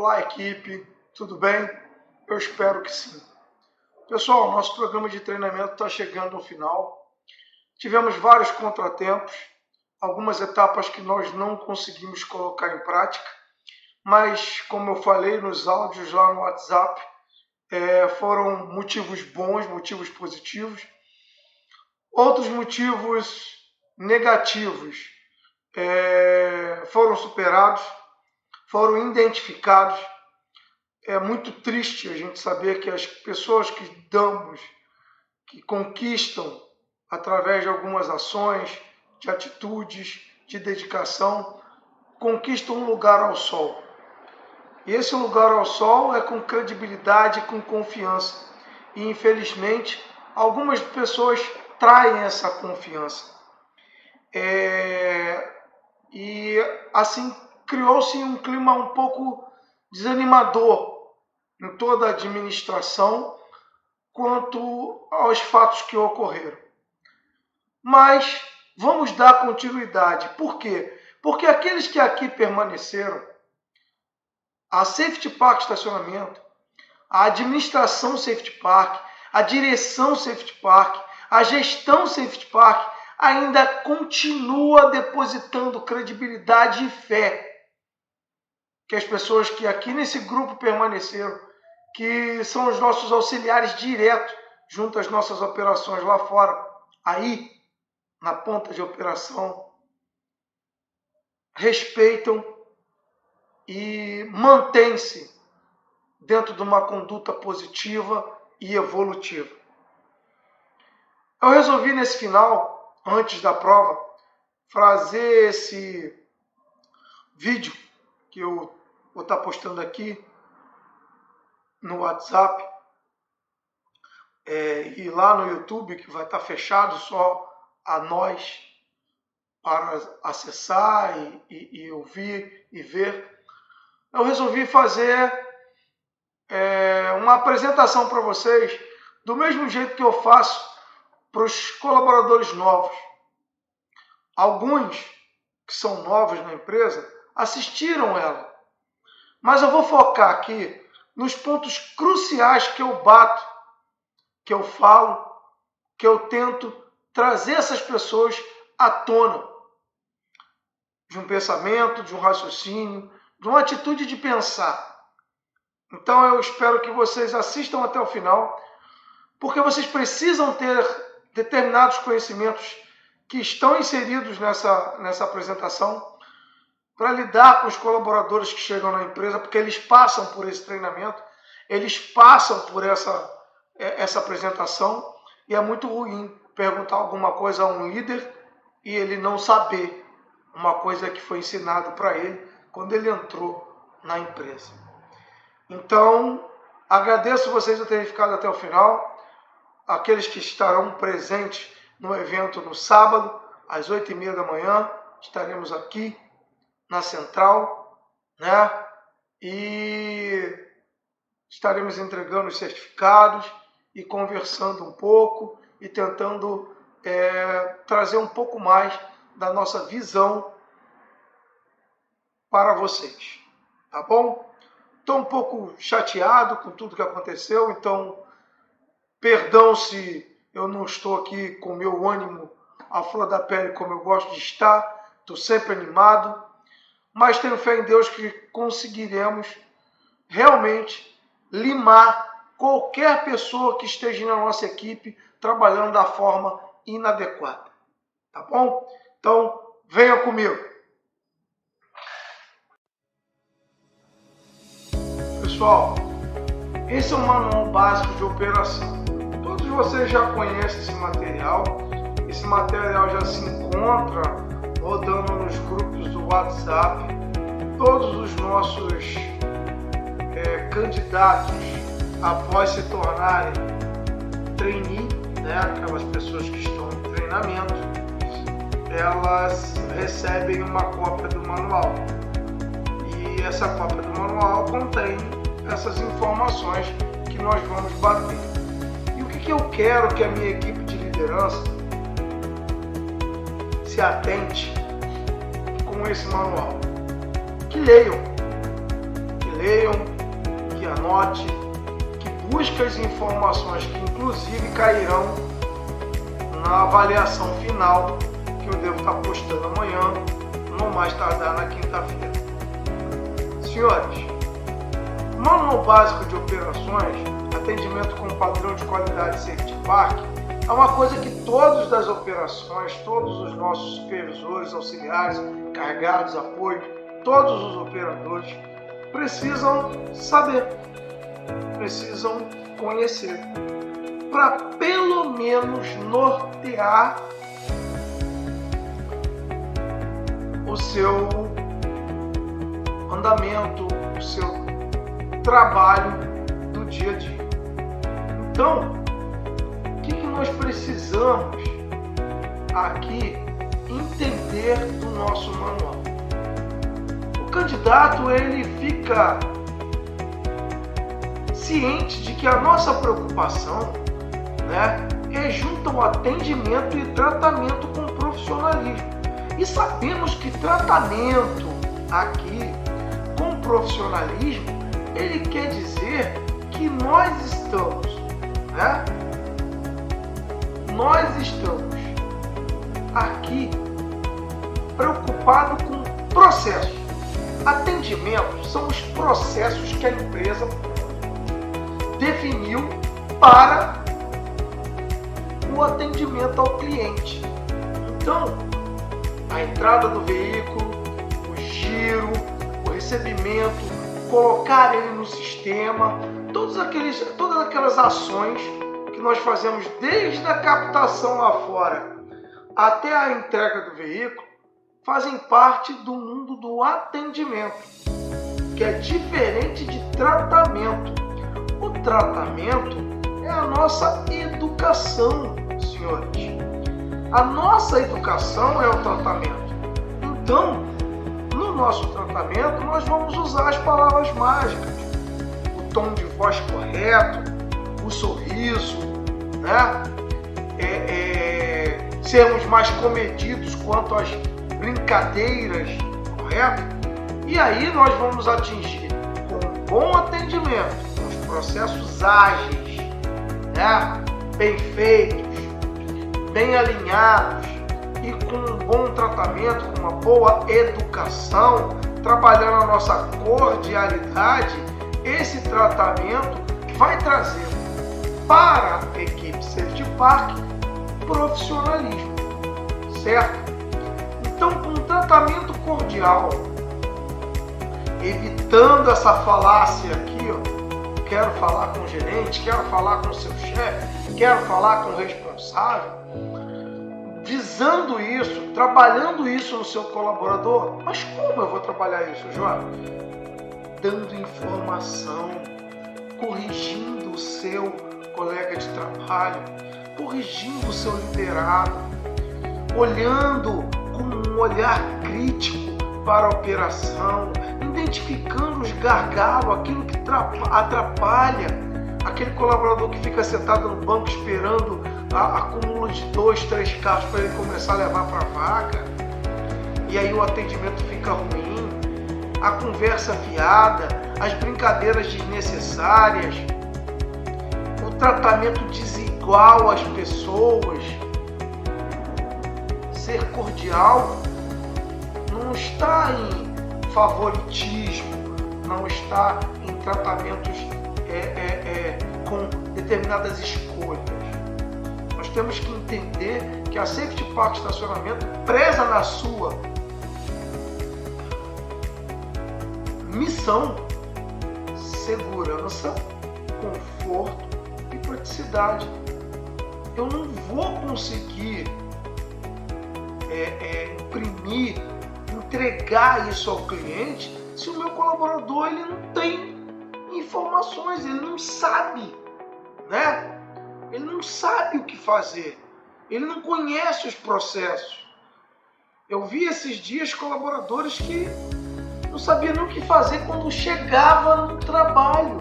Olá, equipe, tudo bem? Eu espero que sim. Pessoal, nosso programa de treinamento está chegando ao final. Tivemos vários contratempos, algumas etapas que nós não conseguimos colocar em prática, mas, como eu falei nos áudios lá no WhatsApp, foram motivos bons, motivos positivos. Outros motivos negativos foram superados, foram identificados. É muito triste a gente saber que as pessoas que conquistam através de algumas ações, de atitudes, de dedicação, conquistam um lugar ao sol. E esse lugar ao sol é com credibilidade, com confiança. E infelizmente, algumas pessoas traem essa confiança. E assim criou-se um clima um pouco desanimador em toda a administração quanto aos fatos que ocorreram. Mas vamos dar continuidade. Por quê? Porque aqueles que aqui permaneceram, a Safety Park Estacionamento, a administração Safety Park, a direção Safety Park, a gestão Safety Park ainda continua depositando credibilidade e fé que as pessoas que aqui nesse grupo permaneceram, que são os nossos auxiliares diretos junto às nossas operações lá fora, aí na ponta de operação, respeitam e mantêm-se dentro de uma conduta positiva e evolutiva. Eu resolvi nesse final, antes da prova, fazer esse vídeo que eu vou estar postando aqui no WhatsApp e lá no YouTube, que vai estar fechado só a nós para acessar e ouvir e ver. Eu resolvi fazer uma apresentação para vocês do mesmo jeito que eu faço para os colaboradores novos. Alguns que são novos na empresa assistiram ela, mas eu vou focar aqui nos pontos cruciais que eu bato, que eu falo, que eu tento trazer essas pessoas à tona de um pensamento, de um raciocínio, de uma atitude de pensar. Então eu espero que vocês assistam até o final, porque vocês precisam ter determinados conhecimentos que estão inseridos nessa apresentação para lidar com os colaboradores que chegam na empresa, porque eles passam por esse treinamento, eles passam por essa apresentação, e é muito ruim perguntar alguma coisa a um líder e ele não saber uma coisa que foi ensinado para ele quando ele entrou na empresa. Então, agradeço vocês por terem ficado até o final, aqueles que estarão presentes no evento no sábado, às 8h30 da manhã, estaremos aqui na Central, né? E estaremos entregando os certificados e conversando um pouco e tentando trazer um pouco mais da nossa visão para vocês, tá bom? Estou um pouco chateado com tudo que aconteceu, então perdão se eu não estou aqui com o meu ânimo à flor da pele como eu gosto de estar, estou sempre animado, mas tenho fé em Deus que conseguiremos realmente limar qualquer pessoa que esteja na nossa equipe trabalhando da forma inadequada, tá bom? Então, venha comigo. Pessoal, esse é um manual básico de operação. Todos vocês já conhecem esse material. Esse material já se encontra rodando nos grupos do WhatsApp. Todos os nossos candidatos, após se tornarem trainee, né, aquelas pessoas que estão em treinamento, elas recebem uma cópia do manual. E essa cópia do manual contém essas informações que nós vamos bater. E o que eu quero que a minha equipe de liderança se atente com esse manual? Que leiam leiam, que anote, que busque as informações que inclusive cairão na avaliação final que eu devo estar postando amanhã, no mais tardar na quinta-feira. Senhores, Manual Básico de Operações, atendimento com padrão de qualidade Safety Park, é uma coisa que todos das operações, todos os nossos supervisores, auxiliares, carregados, apoio, todos os operadores precisam saber, precisam conhecer, para pelo menos nortear o seu andamento, o seu trabalho do dia a dia. Então, o que nós precisamos aqui entender do nosso manual? O candidato, ele fica ciente de que a nossa preocupação, né, é junto ao atendimento e tratamento com profissionalismo. E sabemos que tratamento aqui com profissionalismo, ele quer dizer que nós estamos, né? Nós estamos aqui preocupados com processos. Atendimentos são os processos que a empresa definiu para o atendimento ao cliente. Então, a entrada do veículo, o giro, o recebimento, colocar ele no sistema, todas aquelas ações que nós fazemos desde a captação lá fora até a entrega do veículo, fazem parte do mundo do atendimento, que é diferente de tratamento. O tratamento é a nossa educação, senhores. A nossa educação é o tratamento. Então, no nosso tratamento, nós vamos usar as palavras mágicas, o tom de voz correto, o sorriso, né? Sermos mais comedidos quanto às brincadeiras, correto? E aí nós vamos atingir com um bom atendimento, com os processos ágeis, né? Bem feitos, bem alinhados e com um bom tratamento, com uma boa educação, trabalhando a nossa cordialidade, esse tratamento vai trazer para a equipe Safety Park profissionalismo, certo? Então, com um tratamento cordial, evitando essa falácia aqui, ó, quero falar com o gerente, quero falar com o seu chefe, quero falar com o responsável, visando isso, trabalhando isso no seu colaborador. Mas como eu vou trabalhar isso, João? Dando informação, corrigindo o seu colega de trabalho, corrigindo o seu liderado, olhando com um olhar crítico para a operação, identificando os gargalos, aquilo que atrapalha, aquele colaborador que fica sentado no banco esperando acúmulo de 2, 3 carros para ele começar a levar para a vaga, e aí o atendimento fica ruim, a conversa fiada, as brincadeiras desnecessárias, o tratamento desigual às pessoas. Ser cordial não está em favoritismo, não está em tratamentos com determinadas escolhas. Nós temos que entender que a Safety Park Estacionamento preza na sua missão segurança, conforto e praticidade. Eu não vou conseguir imprimir, entregar isso ao cliente se o meu colaborador ele não tem informações, ele não sabe, né? Ele não sabe o que fazer, ele não conhece os processos. Eu vi esses dias colaboradores que não sabiam nem o que fazer quando chegava no trabalho.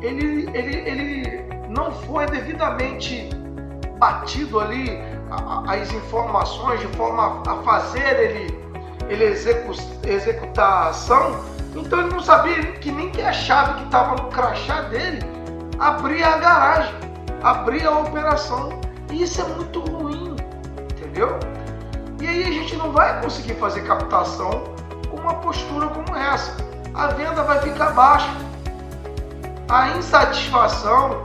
Ele não foi devidamente batido ali as informações de forma a fazer ele executar a ação Então ele não sabia que nem que a chave que estava no crachá dele abria a garagem, abria a operação. E isso é muito ruim, entendeu? E aí a gente não vai conseguir fazer captação com uma postura como essa. A venda vai ficar baixa. A insatisfação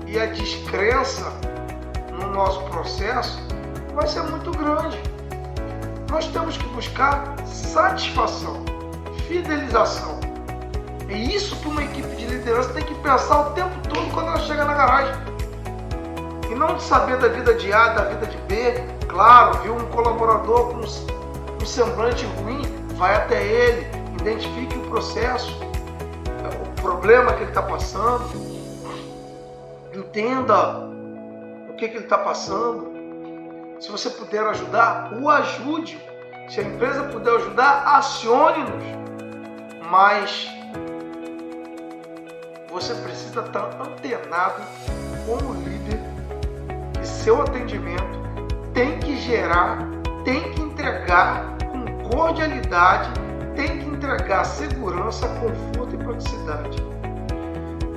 e a descrença no nosso processo vai ser muito grande. Nós temos que buscar satisfação, fidelização. E isso que uma equipe de liderança tem que pensar o tempo todo quando ela chega na garagem. E não de saber da vida de A, da vida de B. Claro, viu um colaborador com um semblante ruim, vai até ele, identifique o processo, o problema que ele está passando, entenda o que ele está passando. Se você puder ajudar, o ajude. Se a empresa puder ajudar, acione-nos. Mas você precisa estar antenado como líder que seu atendimento tem que gerar, tem que entregar com cordialidade, tem que entregar segurança, conforto e praticidade.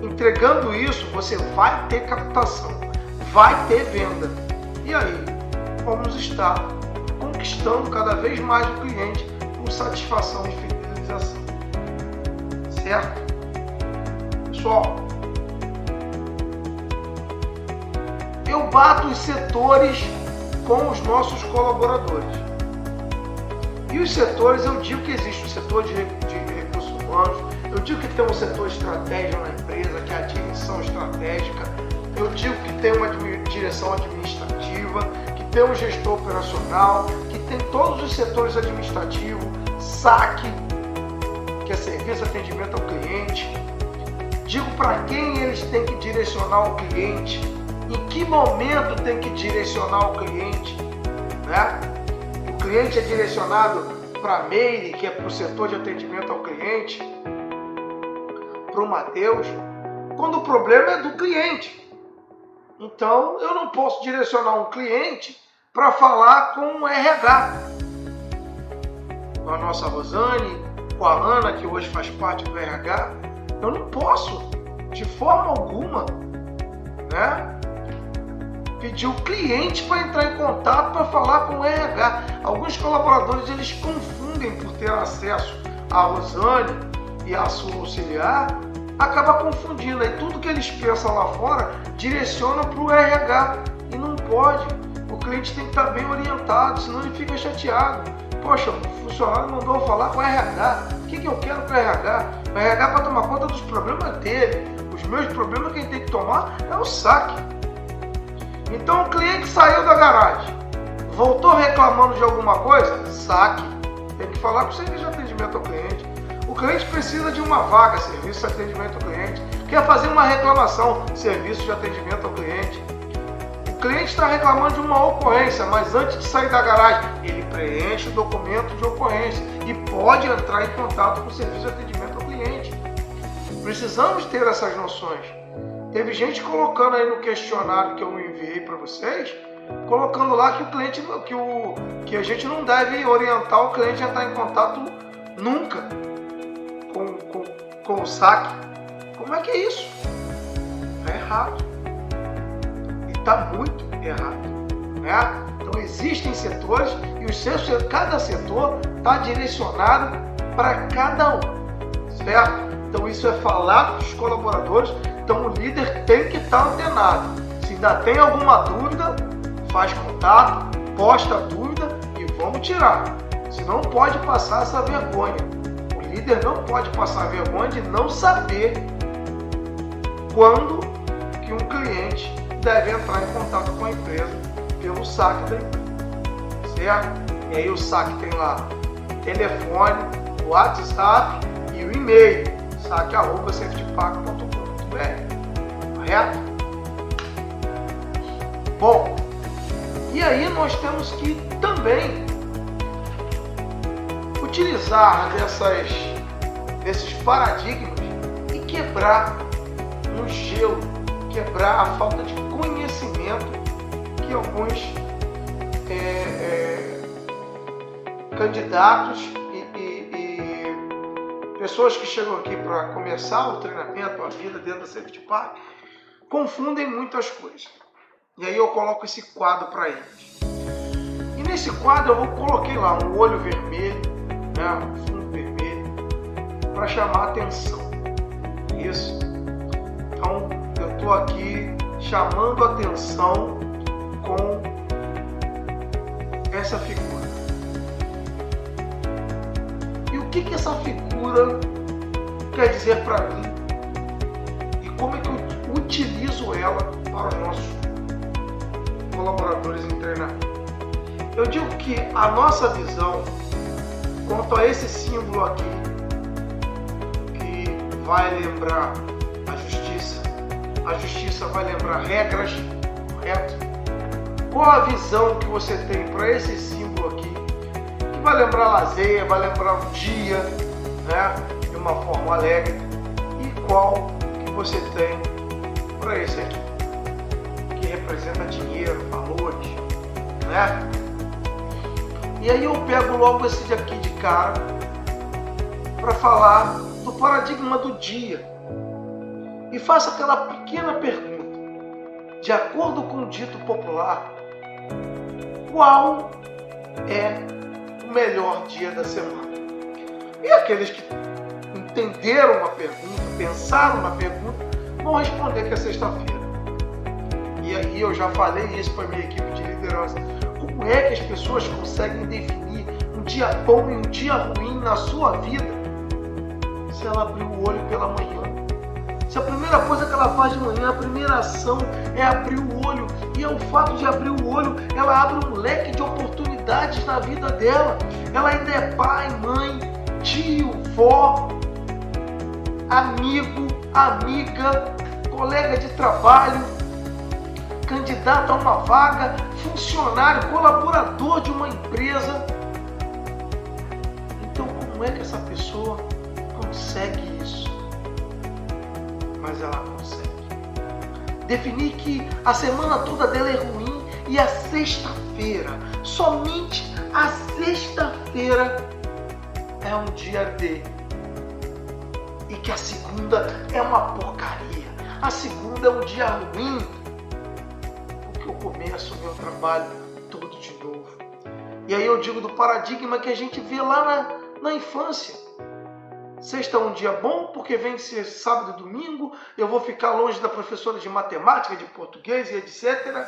Entregando isso, você vai ter captação, vai ter venda. E aí, vamos estar conquistando cada vez mais o cliente com satisfação e fidelização. Certo? Pessoal, eu bato os setores com os nossos colaboradores. E os setores, eu digo que existe o setor de recursos humanos, eu digo que tem um setor estratégico na empresa, que é a direção estratégica, eu digo que tem uma direção administrativa, que tem um gestor operacional, que tem todos os setores administrativos, SAC, que é Serviço de Atendimento ao Cliente. Digo para quem eles têm que direcionar o cliente, em que momento tem que direcionar o cliente, né? O cliente é direcionado para a Meire, que é para o setor de atendimento ao cliente, para o Matheus, quando o problema é do cliente. Então, eu não posso direcionar um cliente para falar com o RH. Com a nossa Rosane, com a Ana, que hoje faz parte do RH. Eu não posso, de forma alguma, né, pedir o cliente para entrar em contato para falar com o RH. Alguns colaboradores, eles confundem por ter acesso à Rosane e à sua auxiliar, acaba confundindo. Aí tudo que eles pensam lá fora, direcionam para o RH. E não pode. O cliente tem que estar bem orientado, senão ele fica chateado. Poxa, o funcionário mandou eu falar com o RH. O que eu quero com o RH? O RH para tomar conta dos problemas dele. Os meus problemas, quem tem que tomar é o SAC. Então o cliente saiu da garagem, voltou reclamando de alguma coisa, SAC. Tem que falar com o serviço de atendimento ao cliente. O cliente precisa de uma vaga, serviço de atendimento ao cliente. Quer fazer uma reclamação, serviço de atendimento ao cliente. O cliente está reclamando de uma ocorrência, mas antes de sair da garagem, ele preenche o documento de ocorrência e pode entrar em contato com o serviço de atendimento ao cliente. Precisamos ter essas noções. Teve gente colocando aí no questionário que eu enviei para vocês, colocando lá que o cliente, que a gente não deve orientar o cliente a entrar em contato nunca com o SAC. Como é que é isso? É errado. E está muito errado, né? Então existem setores e cada setor está direcionado para cada um, certo? Então isso é falar com os colaboradores. Então o líder tem que estar antenado. Se ainda tem alguma dúvida, faz contato, posta a dúvida e vamos tirar. Se não pode passar essa vergonha. O líder não pode passar a vergonha de não saber quando que um cliente deve entrar em contato com a empresa pelo SAC da empresa, certo? E aí o SAC tem lá o telefone, o WhatsApp e o e-mail, sac@safetypack.com. Correto? Bom, e aí nós temos que também utilizar desses paradigmas e quebrar um gelo, quebrar a falta de conhecimento que alguns candidatos pessoas que chegam aqui para começar o treinamento, a vida dentro da Safety Park, confundem muitas coisas. E aí eu coloco esse quadro para eles. E nesse quadro eu coloquei lá um olho vermelho, né, um fundo vermelho, para chamar a atenção. Isso. Então eu estou aqui chamando a atenção com essa figura. E o que essa figura quer dizer para mim? E como é que eu utilizo ela para os nossos colaboradores em treinamento? Eu digo que a nossa visão quanto a esse símbolo aqui, que vai lembrar a justiça vai lembrar regras, correto? Qual a visão que você tem para esse símbolo aqui, que vai lembrar lazer, vai lembrar um dia, né, de uma forma alegre, e qual que você tem para esse aqui, que representa dinheiro, valores, né? E aí eu pego logo esse daqui de cara para falar do paradigma do dia e faço aquela pequena pergunta: de acordo com o dito popular, qual é o melhor dia da semana? E aqueles que entenderam a pergunta, pensaram na pergunta, vão responder que é sexta-feira. E aí eu já falei isso para a minha equipe de liderança. Como é que as pessoas conseguem definir um dia bom e um dia ruim na sua vida se ela abrir o olho pela manhã? Se a primeira coisa que ela faz de manhã, a primeira ação é abrir o olho, e ao fato de abrir o olho, ela abre um leque de oportunidades na vida dela. Ela ainda é pai, mãe, tio, vó, amigo, amiga, colega de trabalho, candidato a uma vaga, funcionário, colaborador de uma empresa. Então, como é que essa pessoa consegue isso? Mas ela consegue definir que a semana toda dela é ruim e a sexta-feira, somente a sexta-feira é um dia D, e que a segunda é uma porcaria, a segunda é um dia ruim, porque eu começo o meu trabalho todo de novo. E aí eu digo do paradigma que a gente vê lá na infância. Sexta é um dia bom, porque vem ser sábado e domingo, eu vou ficar longe da professora de matemática, de português e etc.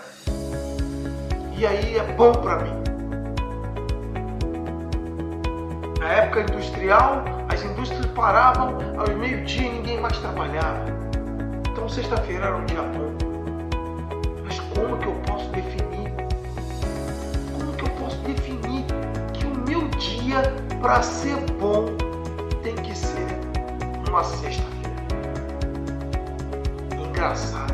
E aí é bom para mim. Na época industrial, as indústrias paravam aos meio-dia e ninguém mais trabalhava. Então sexta-feira era um dia bom. Mas como que eu posso definir? Como que eu posso definir que o meu dia, para ser bom, tem que ser uma sexta-feira? Engraçado.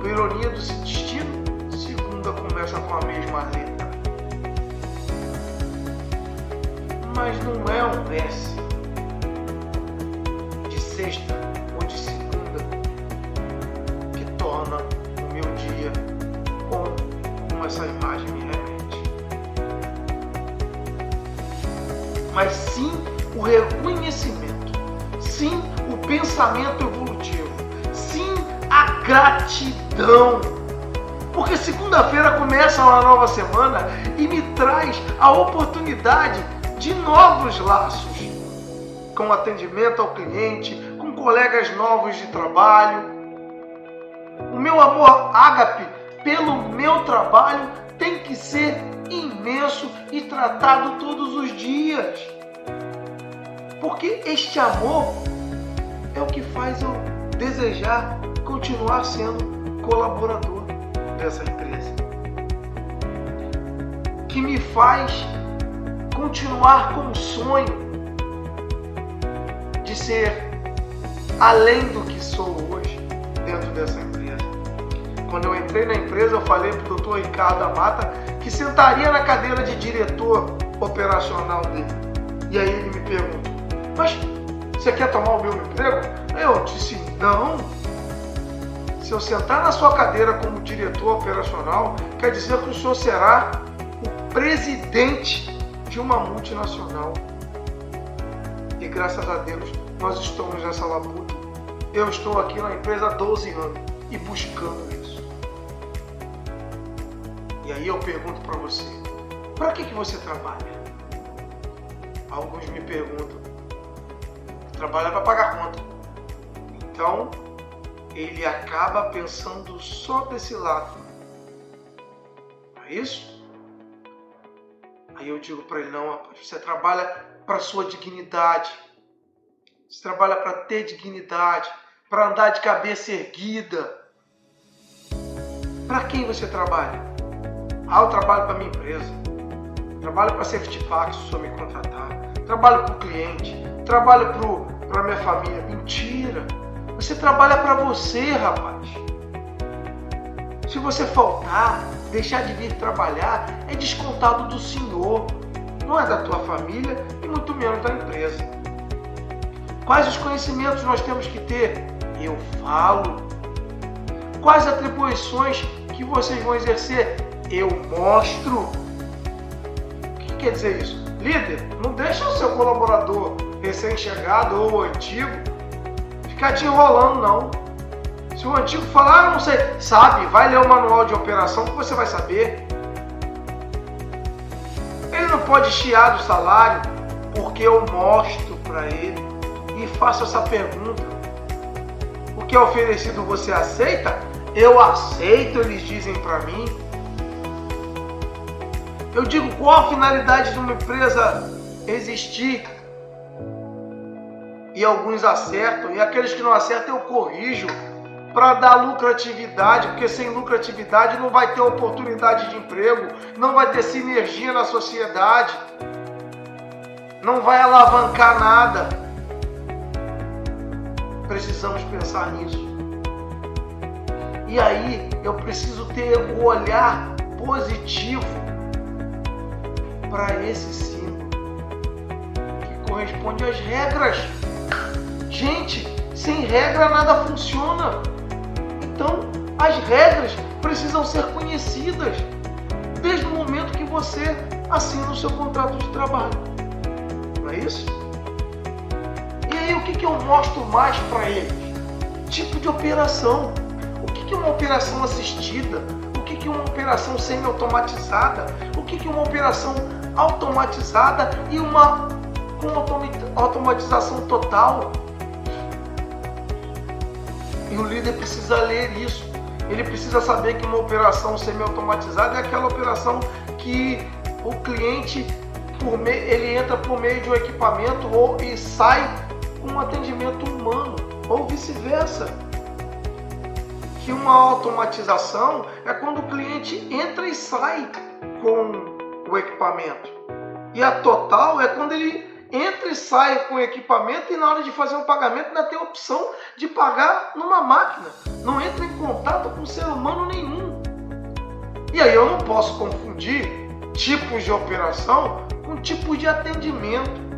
Por ironia do destino, segunda começa com a mesma letra. Mas não é um S de sexta ou de segunda que torna o meu dia como essa imagem me remete. Mas sim o reconhecimento, sim o pensamento evolutivo, sim a gratidão. Porque segunda-feira começa uma nova semana e me traz a oportunidade de novos laços, com atendimento ao cliente, com colegas novos de trabalho. O meu amor ágape pelo meu trabalho tem que ser imenso e tratado todos os dias. Porque este amor é o que faz eu desejar continuar sendo colaborador dessa empresa. Que me faz continuar com o sonho de ser além do que sou hoje dentro dessa empresa. Quando eu entrei na empresa, eu falei para o Dr. Ricardo Amata que sentaria na cadeira de diretor operacional dele. E aí ele me perguntou: mas você quer tomar o meu emprego? Eu disse: não. Se eu sentar na sua cadeira como diretor operacional, quer dizer que o senhor será o presidente de uma multinacional. E graças a Deus nós estamos nessa labuta. Eu estou aqui na empresa há 12 anos e buscando isso. E aí eu pergunto para você, para que você trabalha? Alguns me perguntam, trabalha para pagar conta. Então, ele acaba pensando só desse lado. É isso? Aí eu digo para ele, não, rapaz, você trabalha para sua dignidade. Você trabalha para ter dignidade, para andar de cabeça erguida. Para quem você trabalha? Eu trabalho para minha empresa. Trabalho para a Safety Pack, se o senhor me contratar. Trabalho para o cliente. Trabalho para minha família. Mentira! Você trabalha para você, rapaz. Se você faltar, deixar de vir trabalhar, é descontado do senhor. Não é da tua família e muito menos da empresa. Quais os conhecimentos nós temos que ter? Eu falo. Quais atribuições que vocês vão exercer? Eu mostro. O que quer dizer isso? Líder, não deixa o seu colaborador recém-chegado ou antigo ficar te enrolando, não. Se o antigo falar, não sei, sabe, vai ler o manual de operação que você vai saber. Ele não pode chiar do salário porque eu mostro para ele e faço essa pergunta. O que é oferecido você aceita? Eu aceito, eles dizem para mim. Eu digo qual a finalidade de uma empresa existir. E alguns acertam, e aqueles que não acertam eu corrijo para dar lucratividade, porque sem lucratividade não vai ter oportunidade de emprego, não vai ter sinergia na sociedade, não vai alavancar nada. Precisamos pensar nisso. E aí eu preciso ter o olhar positivo para esse símbolo que corresponde às regras. Gente, sem regra nada funciona. Então, as regras precisam ser conhecidas desde o momento que você assina o seu contrato de trabalho. Não é isso? E aí, o que eu mostro mais para eles? Tipo de operação. O que é uma operação assistida? O que é uma operação semi-automatizada? O que é uma operação automatizada e uma com automatização total? E o líder precisa ler isso. Ele precisa saber que uma operação semi-automatizada é aquela operação que o cliente ele entra por meio de um equipamento e sai com um atendimento humano, ou vice-versa. Que uma automatização é quando o cliente entra e sai com o equipamento. E a total é quando ele entra e sai com o equipamento e na hora de fazer um pagamento ainda tem a opção de pagar numa máquina. Não entra em contato com ser humano nenhum. E aí eu não posso confundir tipos de operação com tipos de atendimento.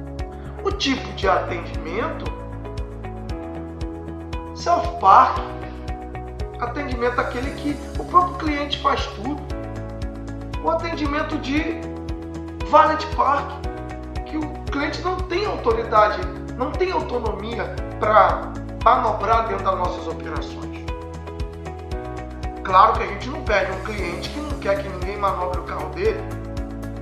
O tipo de atendimento, self-park, atendimento aquele que o próprio cliente faz tudo. O atendimento de valet park, que o cliente não tem autoridade, não tem autonomia para manobrar dentro das nossas operações. Claro que a gente não pede um cliente que não quer que ninguém manobre o carro dele.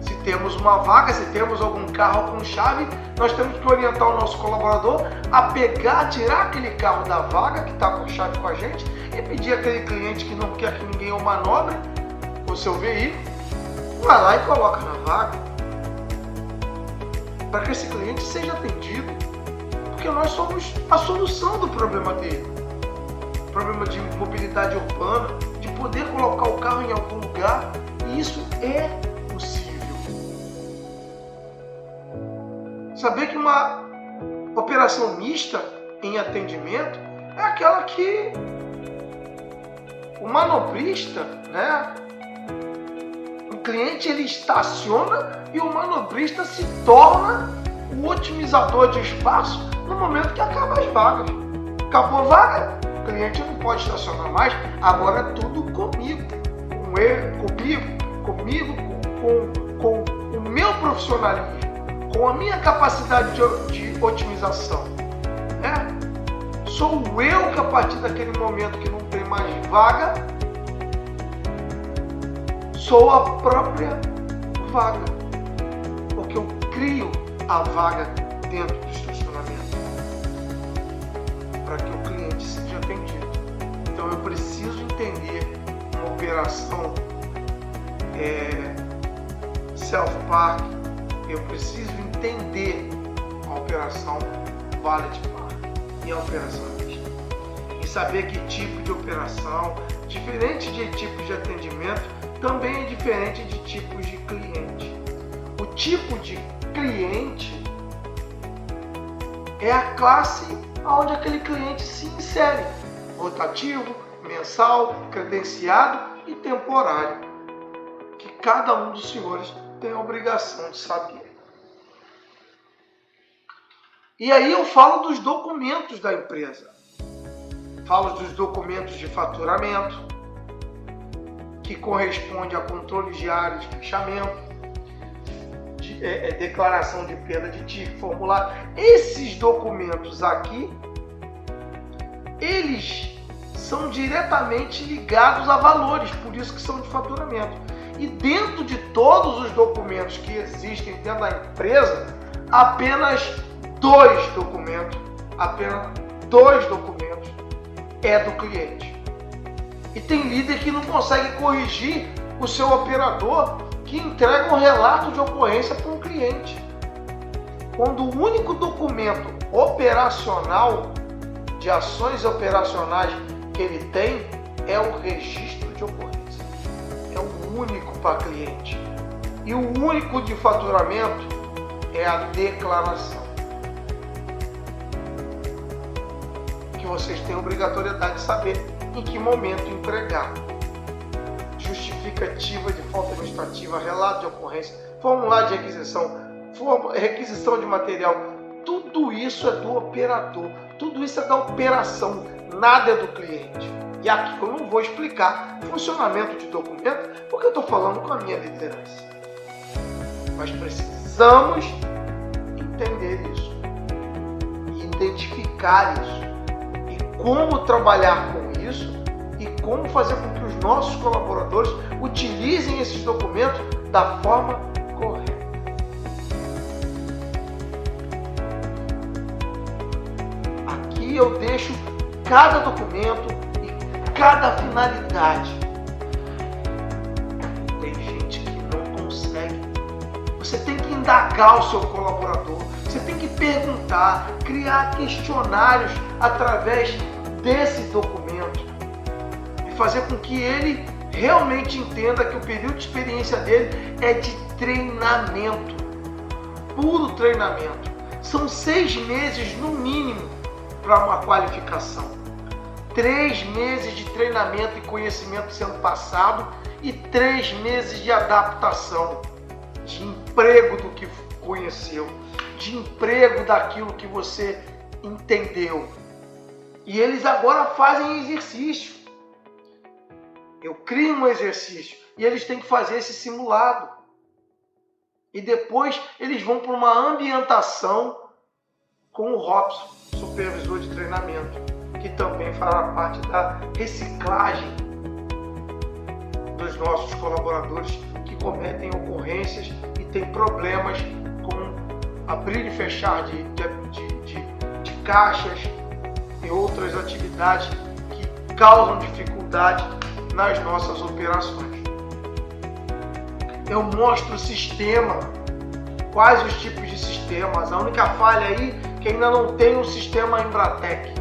Se temos uma vaga, se temos algum carro com chave, nós temos que orientar o nosso colaborador a pegar, tirar aquele carro da vaga que está com chave com a gente e pedir àquele cliente que não quer que ninguém o manobre o seu veículo, vai lá e coloca na vaga, para que esse cliente seja atendido, porque nós somos a solução do problema dele. Problema de mobilidade urbana, de poder colocar o carro em algum lugar, e isso é possível. Saber que uma operação mista em atendimento é aquela que o manobrista, o cliente ele estaciona e o manobrista se torna o otimizador de espaço no momento que acaba as vagas. Acabou a vaga, o cliente não pode estacionar mais, agora é tudo comigo, com o meu profissionalismo, com a minha capacidade de otimização. sou eu que a partir daquele momento que não tem mais vaga, sou a própria vaga, porque eu crio a vaga dentro do estacionamento para que o cliente seja atendido. Então eu preciso entender uma operação self-park, eu preciso entender a operação valet park e a operação mista. E saber que tipo de operação, diferente de tipo de atendimento, também é diferente de tipos de cliente. O tipo de cliente é a classe onde aquele cliente se insere, rotativo, mensal, credenciado e temporário, que cada um dos senhores tem a obrigação de saber. E aí eu falo dos documentos da empresa. Falo dos documentos de faturamento, que corresponde a controle diário de fechamento, declaração de perda de ticket, formulário. Esses documentos aqui, eles são diretamente ligados a valores, por isso que são de faturamento. E dentro de todos os documentos que existem dentro da empresa, apenas dois documentos é do cliente. E tem líder que não consegue corrigir o seu operador, que entrega um relato de ocorrência para um cliente. Quando o único documento operacional, de ações operacionais que ele tem, é o registro de ocorrência. É o único para cliente. E o único de faturamento é a declaração, que vocês têm obrigatoriedade de saber em que momento entregar. Justificativa de falta administrativa, relato de ocorrência, formulário de requisição, requisição de material, tudo isso é do operador, tudo isso é da operação, nada é do cliente. E aqui eu não vou explicar funcionamento de documento, porque eu estou falando com a minha liderança. Mas precisamos entender isso, e identificar isso, e como trabalhar com isso, e como fazer com que os nossos colaboradores utilizem esses documentos da forma correta. Aqui eu deixo cada documento e cada finalidade. Tem gente que não consegue. Você tem que indagar o seu colaborador, você tem que perguntar, criar questionários através desse documento e fazer com que ele realmente entenda que o período de experiência dele é de treinamento, puro treinamento. São 6 meses no mínimo para uma qualificação, 3 meses de treinamento e conhecimento sendo passado e 3 meses de adaptação, de emprego do que conheceu, de emprego daquilo que você entendeu. E eles agora fazem exercício. Eu crio um exercício e eles têm que fazer esse simulado. E depois eles vão para uma ambientação com o Robson, supervisor de treinamento, que também fará parte da reciclagem dos nossos colaboradores que cometem ocorrências e têm problemas com abrir e fechar de caixas e outras atividades que causam dificuldade nas nossas operações. Eu mostro o sistema, quais os tipos de sistemas. A única falha aí é que ainda não tem um sistema Embratec.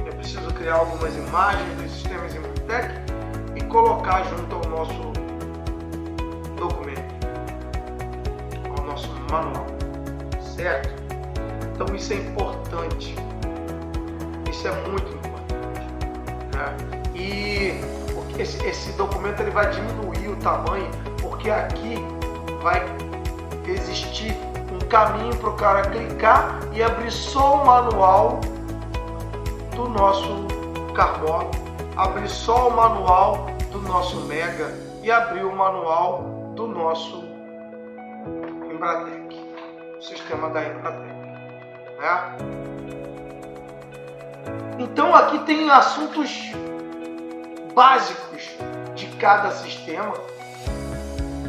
Eu preciso criar algumas imagens dos sistemas Embratec e colocar junto ao nosso documento, ao nosso manual, certo? Então isso é importante, isso é muito importante, né? E esse documento ele vai diminuir o tamanho, porque aqui vai existir um caminho para o cara clicar e abrir só o manual do nosso Carmóvel, abrir só o manual do nosso Mega e abrir o manual do nosso Embratec, o sistema da Embratec, né? Então aqui tem assuntos básicos de cada sistema,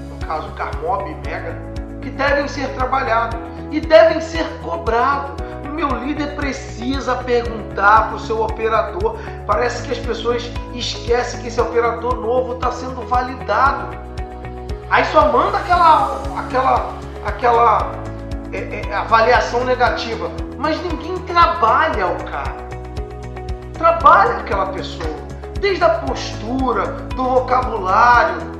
no caso Carmob e Mega, que devem ser trabalhados e devem ser cobrados. O meu líder precisa perguntar para o seu operador. Parece que as pessoas esquecem que esse operador novo está sendo validado. Aí só manda aquela avaliação negativa, mas ninguém trabalha o cara. Trabalha aquela pessoa, desde a postura, do vocabulário,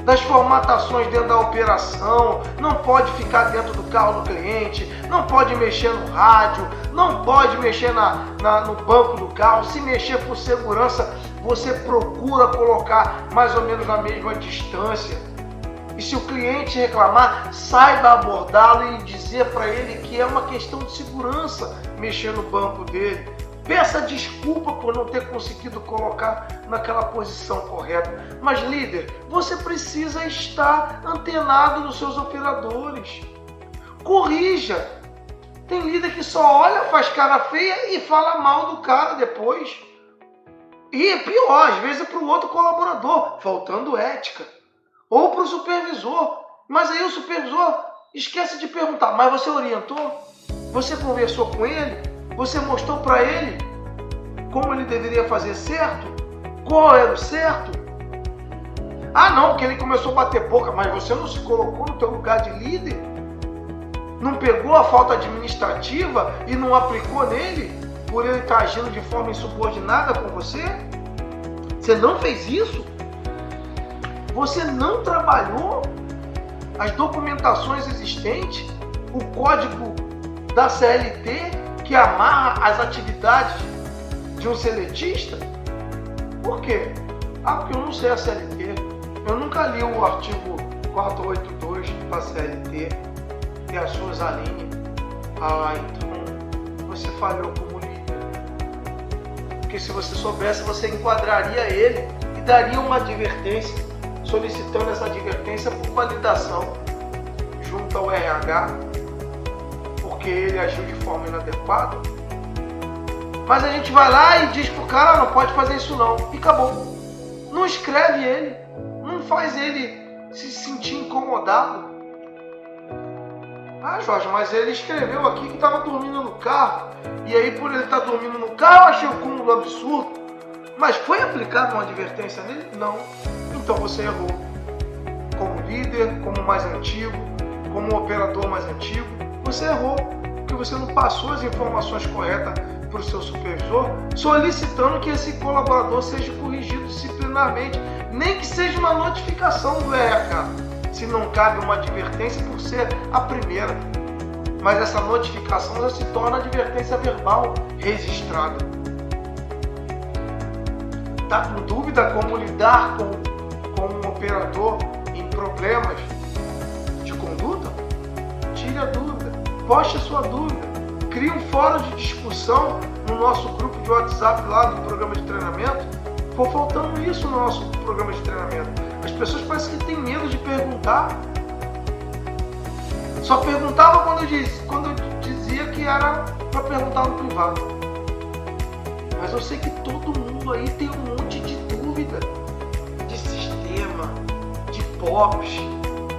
das formatações dentro da operação. Não pode ficar dentro do carro do cliente, não pode mexer no rádio, não pode mexer no banco do carro. Se mexer por segurança, você procura colocar mais ou menos na mesma distância. E se o cliente reclamar, saiba abordá-lo e dizer para ele que é uma questão de segurança mexer no banco dele. Peça desculpa por não ter conseguido colocar naquela posição correta. Mas líder, você precisa estar antenado nos seus operadores. Corrija. Tem líder que só olha, faz cara feia e fala mal do cara depois. E é pior, às vezes é para o outro colaborador, faltando ética. Ou para o supervisor. Mas aí o supervisor esquece de perguntar, mas você orientou? Você conversou com ele? Você mostrou para ele como ele deveria fazer certo? Qual era o certo? Ah não, porque ele começou a bater boca, mas você não se colocou no teu lugar de líder? Não pegou a falta administrativa e não aplicou nele? Por ele estar agindo de forma insubordinada com você? Você não fez isso? Você não trabalhou as documentações existentes, o código da CLT que amarra as atividades de um seletista? Por quê? Ah, porque eu não sei a CLT. Eu nunca li o artigo 482 da CLT e as suas alinhas. Ah, então você falhou como líder. Porque se você soubesse, você enquadraria ele e daria uma advertência, solicitando essa advertência por validação junto ao RH, porque ele agiu de forma inadequada. Mas a gente vai lá e diz pro cara, não pode fazer isso não, e acabou. Não escreve ele, não faz ele se sentir incomodado. Ah, Jorge, mas ele escreveu aqui que estava dormindo no carro, e aí por ele estar dormindo no carro eu achei o cúmulo absurdo. Mas foi aplicada uma advertência nele? Não. Então você errou. Como líder, como mais antigo, como operador mais antigo, você errou, porque você não passou as informações corretas para o seu supervisor, solicitando que esse colaborador seja corrigido disciplinarmente, nem que seja uma notificação do RH, se não cabe uma advertência por ser a primeira. Mas essa notificação já se torna advertência verbal registrada. Está com dúvida como lidar com um operador em problemas de conduta? Tire a dúvida, poste a sua dúvida, crie um fórum de discussão no nosso grupo de WhatsApp lá do programa de treinamento. Ficou faltando isso no nosso programa de treinamento. As pessoas parecem que têm medo de perguntar. Só perguntava quando eu dizia que era para perguntar no privado. Mas eu sei que todo mundo aí tem um monte de dúvida de sistema, de POPs,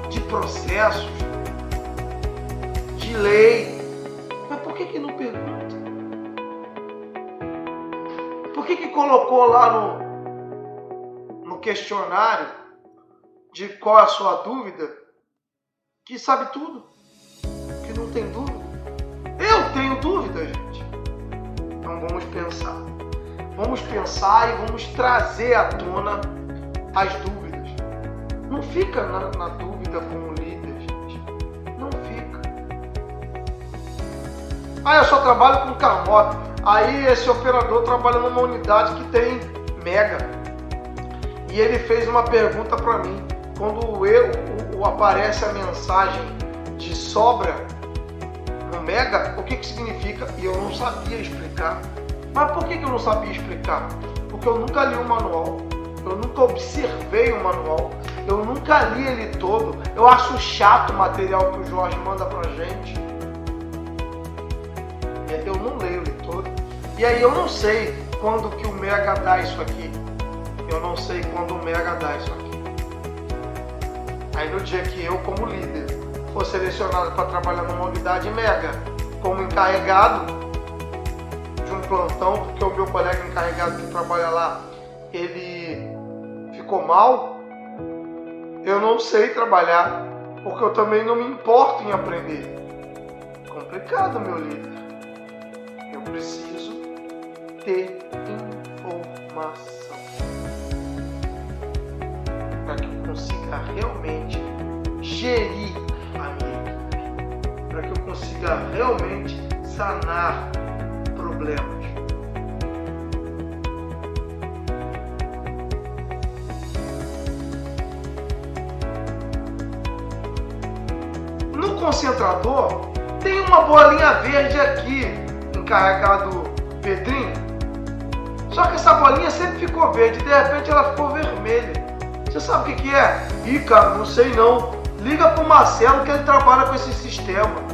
de processos, de lei. Mas por que não pergunta? Por que colocou lá no questionário de qual é a sua dúvida, que sabe tudo, que não tem dúvida? Eu tenho dúvida, gente. Então vamos pensar. Vamos pensar e vamos trazer à tona as dúvidas. Não fica na dúvida como líder, gente. Não fica. Ah, eu só trabalho com Carmob. Aí esse operador trabalha numa unidade que tem Mega. E ele fez uma pergunta para mim. Quando aparece a mensagem de sobra no Mega, o que significa? E eu não sabia explicar. Mas por que eu não sabia explicar? Porque eu nunca li o manual, eu nunca observei o manual, eu nunca li ele todo. Eu acho chato o material que o Jorge manda pra gente. Eu não leio ele todo. E aí eu não sei quando que o Mega dá isso aqui. Eu não sei quando o Mega dá isso aqui. Aí no dia que eu, como líder, for selecionado para trabalhar numa unidade Mega, como encarregado de um plantão, porque o meu colega encarregado que trabalha lá, ele ficou mal, eu não sei trabalhar, porque eu também não me importo em aprender. Complicado, meu líder. Eu preciso ter informação para que eu consiga realmente gerir a minha equipe, para que eu consiga realmente sanar problemas. No concentrador tem uma bolinha verde aqui, encarregado Pedrinho. Só que essa bolinha sempre ficou verde, de repente ela ficou vermelha. Você sabe o que é? Ih, cara, não sei não. Liga pro Marcelo que ele trabalha com esse sistema.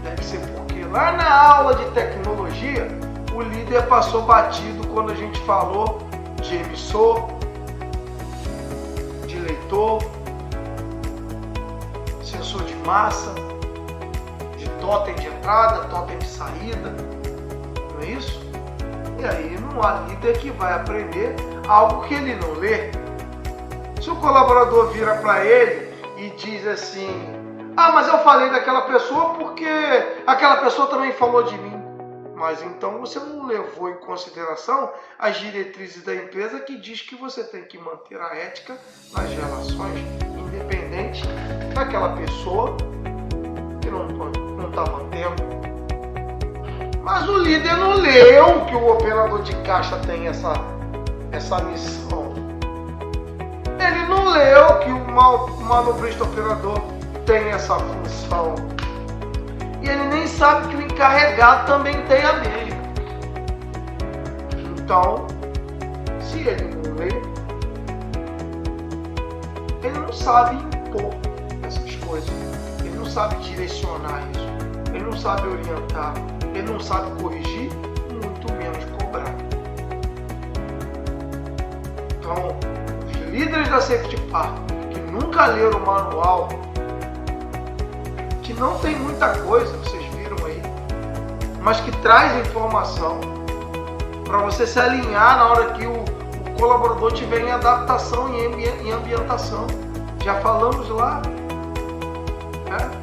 Deve ser porque lá na aula de tecnologia, o líder passou batido quando a gente falou de emissor, de leitor, sensor de massa, de totem de entrada, totem de saída, não é isso? E aí não há líder que vai aprender algo que ele não lê. Se o colaborador vira para ele e diz assim: ah, mas eu falei daquela pessoa porque aquela pessoa também falou de mim. Mas então você não levou em consideração as diretrizes da empresa que diz que você tem que manter a ética nas relações, independente daquela pessoa que não está mantendo. Mas o líder não leu que o operador de caixa tem essa missão. Ele não leu que o manobrista operador tem essa função. E ele nem sabe que o encarregado também tem a mesma. Então, se ele não lê, ele não sabe impor essas coisas. Ele não sabe direcionar isso. Ele não sabe orientar. Ele não sabe corrigir, muito menos cobrar. Então, os líderes da Safety Park que nunca leram o manual, que não tem muita coisa, vocês viram aí, mas que traz informação para você se alinhar na hora que o colaborador estiver em adaptação e em ambientação. Já falamos lá, né?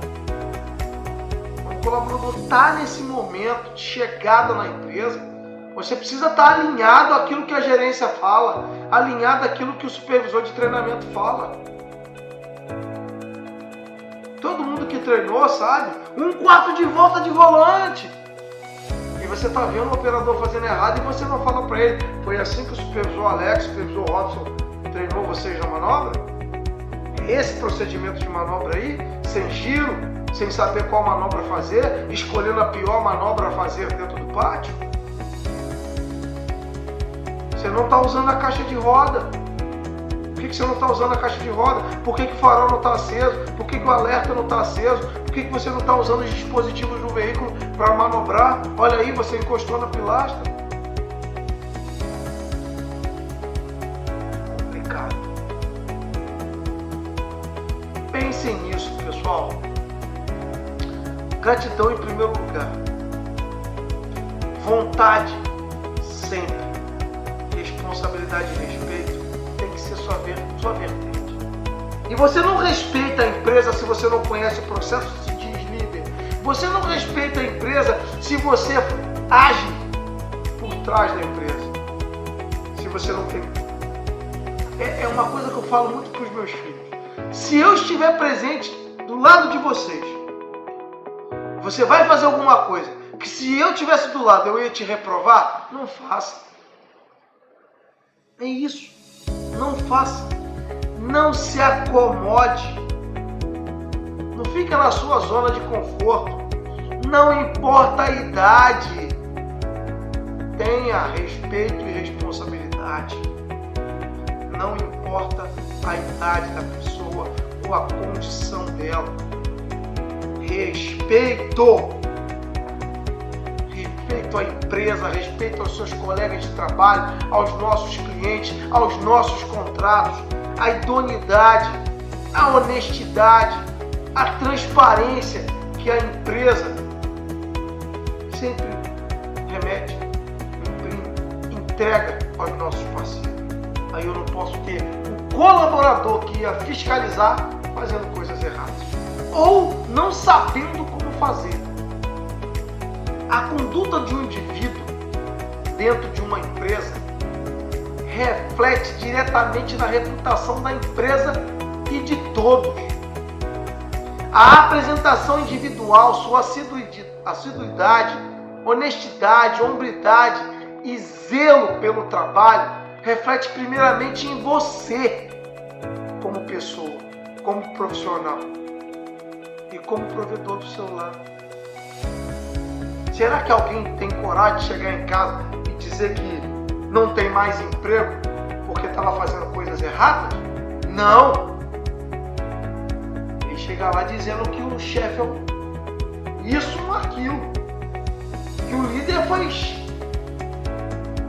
O colaborador está nesse momento de chegada na empresa, você precisa estar alinhado àquilo que a gerência fala, alinhado àquilo que o supervisor de treinamento fala. Todo mundo que treinou sabe, 1/4 de volta de volante. E você está vendo o operador fazendo errado e você não fala para ele: foi assim que o supervisor Alex, o supervisor Robson treinou vocês na manobra? Esse procedimento de manobra aí, sem giro, sem saber qual manobra fazer, escolhendo a pior manobra a fazer dentro do pátio? Você não está usando a caixa de roda. Por que você não está usando a caixa de roda? Por que o farol não está aceso? Por que o alerta não está aceso? Por que você não está usando os dispositivos do veículo para manobrar? Olha aí, você encostou na pilastra. Complicado. Pensem nisso, pessoal. Gratidão em primeiro lugar. Vontade, sempre. Responsabilidade e respeito tem que ser sua vertente. E você não respeita a empresa se você não conhece o processo de líder. Você não respeita a empresa se você age por trás da empresa. Se você não tem... É uma coisa que eu falo muito para os meus filhos. Se eu estiver presente do lado de vocês, você vai fazer alguma coisa que se eu estivesse do lado eu ia te reprovar, não faça. É isso. Não faça. Não se acomode. Não fica na sua zona de conforto. Não importa a idade. Tenha respeito e responsabilidade. Não importa a idade da pessoa ou a condição dela. Respeito. respeito à empresa, respeito aos seus colegas de trabalho, aos nossos clientes, aos nossos contratos, a idoneidade, a honestidade, a transparência que a empresa sempre remete, imprime, entrega aos nossos parceiros. Aí eu não posso ter o colaborador que ia fiscalizar fazendo coisas erradas ou não sabendo como fazer. A conduta de um indivíduo dentro de uma empresa reflete diretamente na reputação da empresa e de todos. A apresentação individual, sua assiduidade, honestidade, hombridade e zelo pelo trabalho reflete primeiramente em você como pessoa, como profissional e como provedor do seu lar. Será que alguém tem coragem de chegar em casa e dizer que não tem mais emprego porque estava fazendo coisas erradas? Não! Ele chega lá dizendo que o chefe é isso ou aquilo, que o líder foi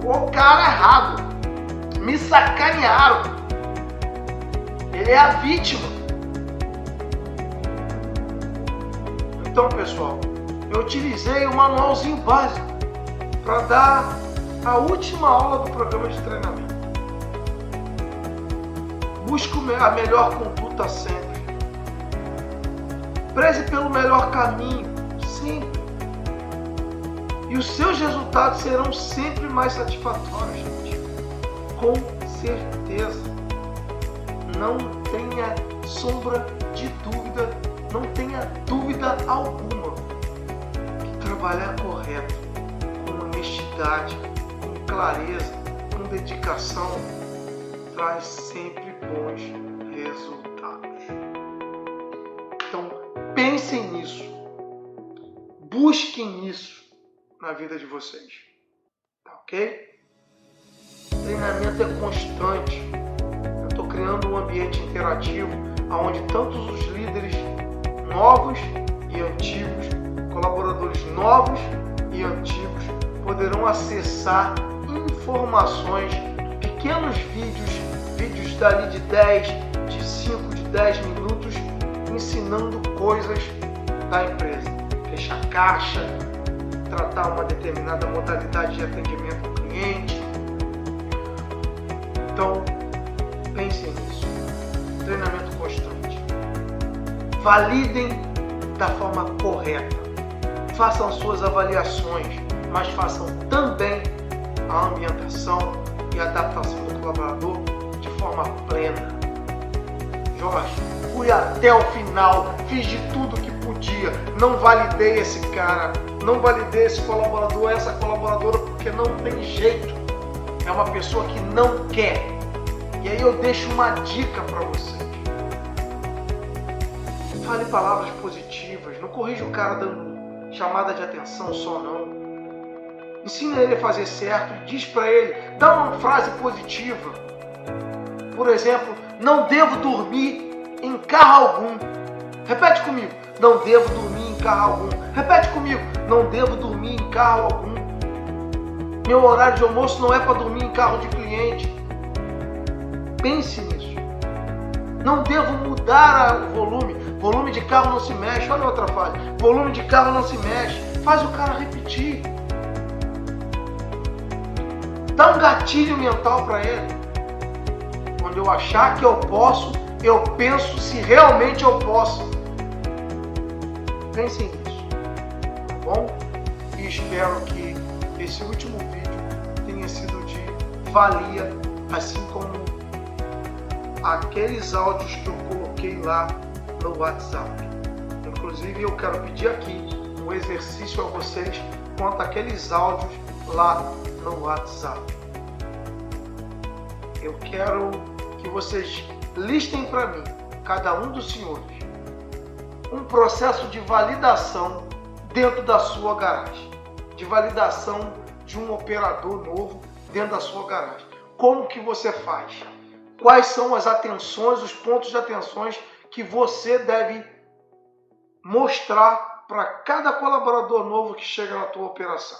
o cara errado, me sacanearam, ele é a vítima. Então, pessoal, eu utilizei o manualzinho básico para dar a última aula do programa de treinamento. Busque a melhor conduta sempre. Preze pelo melhor caminho, sempre. E os seus resultados serão sempre mais satisfatórios, gente. Com certeza. Não tenha sombra de dúvida, não tenha dúvida alguma que trabalhar correto, com honestidade, com clareza, com dedicação, traz sempre bons resultados. Então, pensem nisso. Busquem isso na vida de vocês. Tá ok? Treinamento é constante. Eu estou criando um ambiente interativo onde tantos os líderes novos e antigos, colaboradores novos e antigos, poderão acessar informações, pequenos vídeos dali de 10, de 5, de 10 minutos, ensinando coisas da empresa. Fechar caixa, tratar uma determinada modalidade de atendimento ao cliente. Então, pensem nisso. Treinamento constante. Validem da forma correta. Façam suas avaliações, mas façam também a ambientação e a adaptação do colaborador de forma plena. Jorge, fui até o final, fiz de tudo que podia, não validei esse cara, não validei esse colaborador, essa colaboradora, porque não tem jeito. É uma pessoa que não quer. E aí eu deixo uma dica para vocês. Fale palavras positivas, não corrija o cara dando chamada de atenção só não. Ensina ele a fazer certo e diz para ele, dá uma frase positiva. Por exemplo, não devo dormir em carro algum. Repete comigo, não devo dormir em carro algum. Repete comigo, não devo dormir em carro algum. Meu horário de almoço não é para dormir em carro de cliente. Pense nisso. Não devo mudar o volume. Volume de carro não se mexe. Olha outra frase. Volume de carro não se mexe. Faz o cara repetir. Dá um gatilho mental para ele. Quando eu achar que eu posso, eu penso se realmente eu posso. Pensem nisso. Tá bom? E espero que esse último vídeo tenha sido de valia, assim como aqueles áudios que eu coloquei lá no WhatsApp. Inclusive, eu quero pedir aqui um exercício a vocês quanto àqueles áudios lá no WhatsApp. Eu quero que vocês listem para mim, cada um dos senhores, um processo de validação dentro da sua garagem, de validação de um operador novo dentro da sua garagem. Como que você faz? Quais são as atenções, os pontos de atenções que você deve mostrar para cada colaborador novo que chega na tua operação?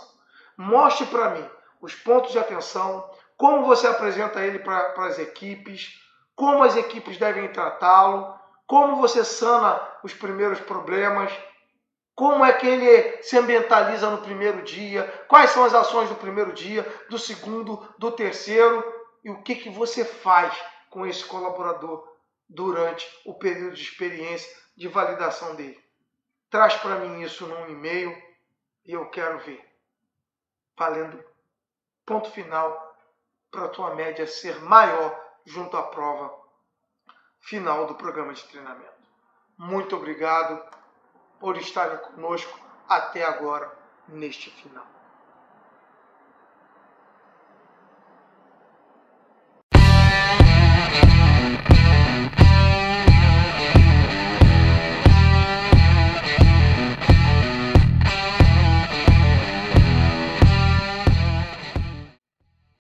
Mostre para mim os pontos de atenção, como você apresenta ele para as equipes, como as equipes devem tratá-lo, como você sana os primeiros problemas, como é que ele se ambientaliza no primeiro dia, quais são as ações do primeiro dia, do segundo, do terceiro, e o que você faz com esse colaborador durante o período de experiência de validação dele. Traz para mim isso num e-mail e eu quero ver. Valendo ponto final para a tua média ser maior junto à prova final do programa de treinamento. Muito obrigado por estarem conosco até agora neste final.